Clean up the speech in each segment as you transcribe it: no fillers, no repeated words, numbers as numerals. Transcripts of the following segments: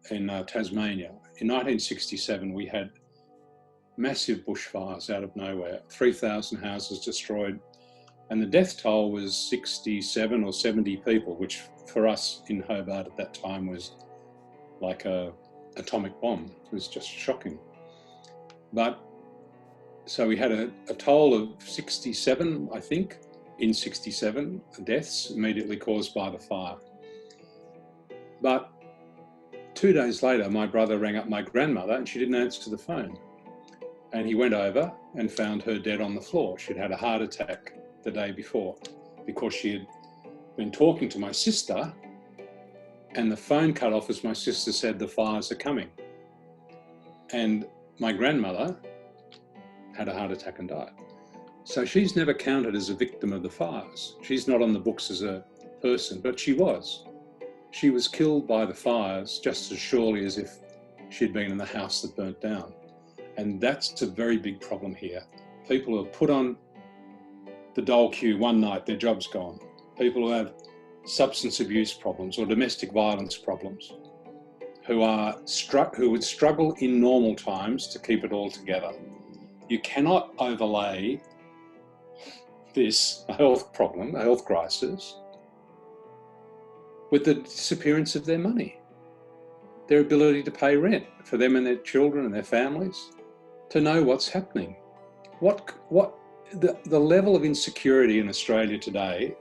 Tasmania. In 1967, we had massive bushfires out of nowhere, 3,000 houses destroyed, and the death toll was 67 or 70 people, which for us in Hobart at that time was like a atomic bomb. It was just shocking. But so we had a toll of 67, I think, in 67 deaths immediately caused by the fire. But 2 days later, my brother rang up my grandmother and she didn't answer the phone. And he went over and found her dead on the floor. She'd had a heart attack the day before because she had been talking to my sister and the phone cut off as my sister said the fires are coming. And my grandmother had a heart attack and died. So she's never counted as a victim of the fires. She's not on the books as a person, but she was. She was killed by the fires just as surely as if she'd been in the house that burnt down. And that's a very big problem here. People who are put on the dole queue one night, their job's gone. People who have substance abuse problems or domestic violence problems, who would struggle in normal times to keep it all together. You cannot overlay this health problem, a health crisis, with the disappearance of their money, their ability to pay rent for them and their children and their families, to know what's happening. The level of insecurity in Australia today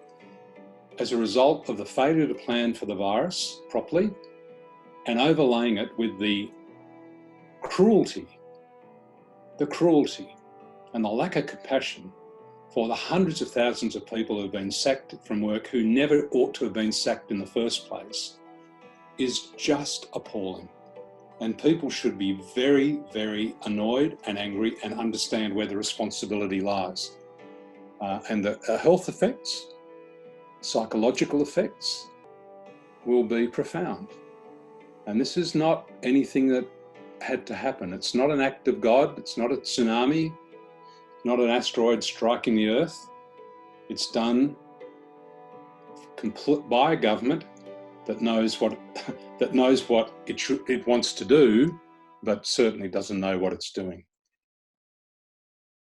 as a result of the failure to plan for the virus properly and overlaying it with the cruelty and the lack of compassion for the hundreds of thousands of people who have been sacked from work who never ought to have been sacked in the first place is just appalling. And people should be very, very annoyed and angry and understand where the responsibility lies. And the health effects, psychological effects will be profound. And this is not anything that had to happen. It's not an act of God. It's not a tsunami, not an asteroid striking the Earth. It's done by a government that knows what it wants to do, but certainly doesn't know what it's doing.